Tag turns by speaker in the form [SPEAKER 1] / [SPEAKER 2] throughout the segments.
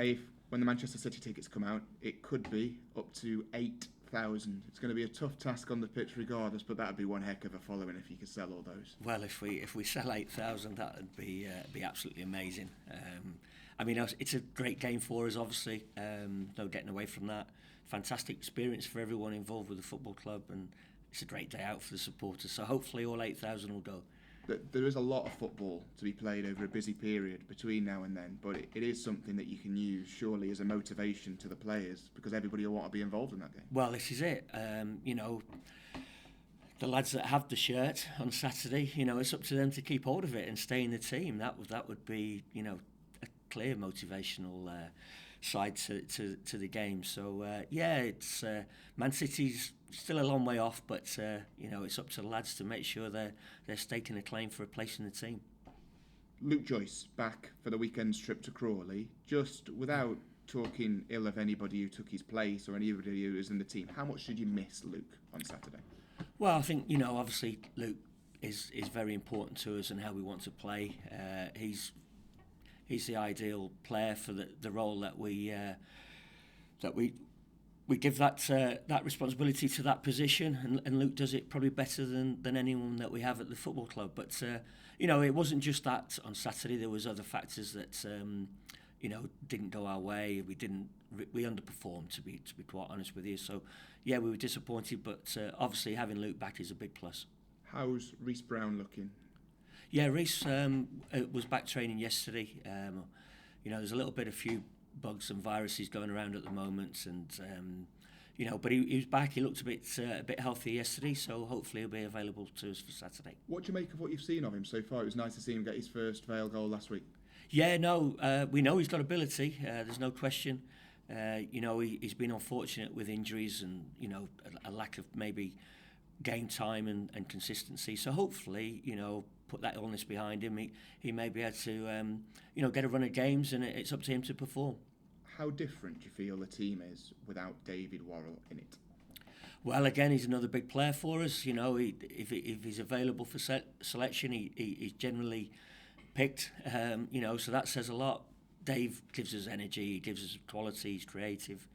[SPEAKER 1] Dave, when the Manchester City tickets come out, it could be up to 8,000. It's going to be a tough task on the pitch regardless, but that'd be one heck of a following if you could sell all those.
[SPEAKER 2] Well, if we sell 8,000, that would be absolutely amazing. I mean, it's a great game for us, obviously. No getting away from that. Fantastic experience for everyone involved with the football club, and it's a great day out for the supporters. So hopefully all 8,000 will go.
[SPEAKER 1] There is a lot of football to be played over a busy period between now and then, but it is something that you can use surely as a motivation to the players, because everybody will want to be involved in that game.
[SPEAKER 2] Well, this is it. The lads that have the shirt on Saturday, it's up to them to keep hold of it and stay in the team. That would be, a clear motivational side to the game. So it's Man City's still a long way off, but it's up to the lads to make sure they're staking a claim for a place in the team.
[SPEAKER 1] Luke Joyce back for the weekend's trip to Crawley. Just without talking ill of anybody who took his place or anybody who was in the team, how much did you miss Luke on Saturday?
[SPEAKER 2] Well, I think obviously Luke is very important to us and how we want to play. He's the ideal player for the role that we give that responsibility to that position, and Luke does it probably better than anyone that we have at the football club. But it wasn't just that on Saturday. There was other factors that didn't go our way. We underperformed, to be quite honest with you. So we were disappointed, but obviously having Luke back is a big plus.
[SPEAKER 1] How's Reece Brown looking?
[SPEAKER 2] Yeah, Reece was back training yesterday. There's a few bugs and viruses going around at the moment, and but he was back. He looked a bit healthier yesterday, so hopefully he'll be available to us for Saturday.
[SPEAKER 1] What do you make of what you've seen of him so far? It was nice to see him get his first Vale goal last week.
[SPEAKER 2] Yeah, we know he's got ability. There's no question. He's been unfortunate with injuries and a lack of maybe game time and consistency. So hopefully, put that illness behind him. He may be able to get a run of games, and it's up to him to perform.
[SPEAKER 1] How different do you feel the team is without David Worrell in it?
[SPEAKER 2] Well, again, he's another big player for us. If he's available for selection, he's generally picked. So that says a lot. Dave gives us energy. He gives us quality. He's creative.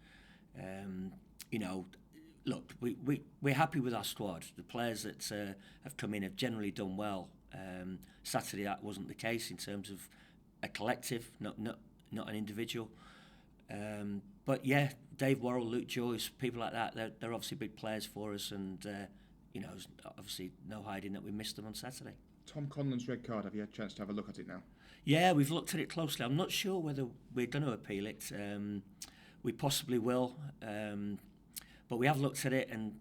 [SPEAKER 2] Look, we're happy with our squad. The players that have come in have generally done well. Saturday that wasn't the case in terms of a collective, not an individual. But yeah, Dave Worrell, Luke Joyce, people like that, they're obviously big players for us, and there's obviously no hiding that we missed them on Saturday.
[SPEAKER 1] Tom Conlon's red card, have you had a chance to have a look at it now?
[SPEAKER 2] Yeah, we've looked at it closely. I'm not sure whether we're going to appeal it. We possibly will, but we have looked at it, and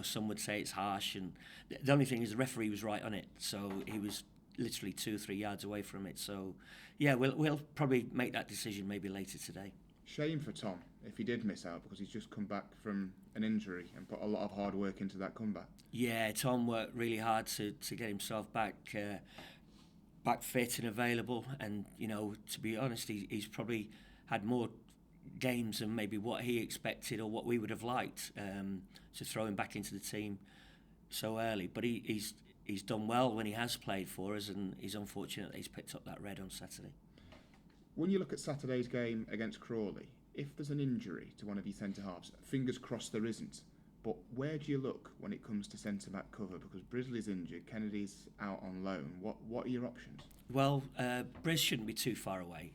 [SPEAKER 2] some would say it's harsh, and the only thing is the referee was right on it, so he was literally 2 or 3 yards away from it. So we'll probably make that decision maybe later today.
[SPEAKER 1] Shame for Tom if he did miss out, because he's just come back from an injury and put a lot of hard work into that comeback.
[SPEAKER 2] Yeah, Tom worked really hard to get himself back fit and available, and to be honest, he's probably had more games than maybe what he expected or what we would have liked to throw him back into the team so early. But he's done well when he has played for us, and he's unfortunate that he's picked up that red on Saturday.
[SPEAKER 1] When you look at Saturday's game against Crawley, if there's an injury to one of your centre-halves, fingers crossed there isn't, but where do you look when it comes to centre-back cover? Because Brisley's injured, Kennedy's out on loan. What are your options?
[SPEAKER 2] Well, Briz shouldn't be too far away,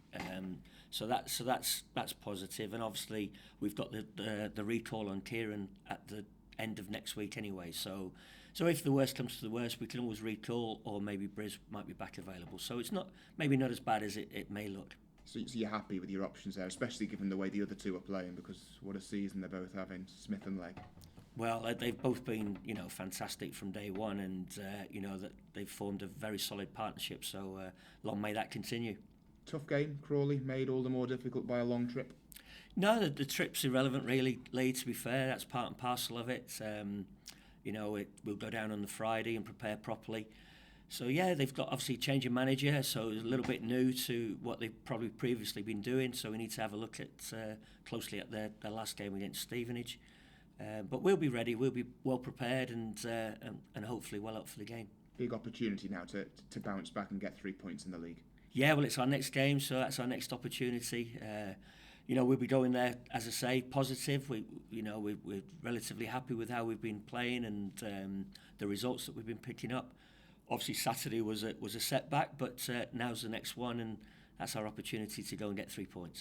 [SPEAKER 2] so that's positive, and obviously we've got the recall on Kieran at the end of next week anyway. So if the worst comes to the worst, we can always recall, or maybe Briz might be back available. So it's not as bad as it may look.
[SPEAKER 1] So you're happy with your options there, especially given the way the other two are playing, because what a season they're both having, Smith and Legg.
[SPEAKER 2] Well, they've both been, fantastic from day one, and that they've formed a very solid partnership. So long may that continue.
[SPEAKER 1] Tough game, Crawley, made all the more difficult by a long trip.
[SPEAKER 2] No, the trip's irrelevant, really, Lee. To be fair, that's part and parcel of it. We'll go down on the Friday and prepare properly. So yeah, they've got obviously a change of manager, so it's a little bit new to what they've probably previously been doing. So we need to have a look at closely at their last game against Stevenage. But we'll be ready. We'll be well prepared and hopefully well up for the game.
[SPEAKER 1] Big opportunity now to bounce back and get 3 points in the league.
[SPEAKER 2] Yeah, well, it's our next game, so that's our next opportunity. We'll be going there, as I say, positive. We're relatively happy with how we've been playing and the results that we've been picking up. Obviously, Saturday was a setback, but now's the next one, and that's our opportunity to go and get 3 points.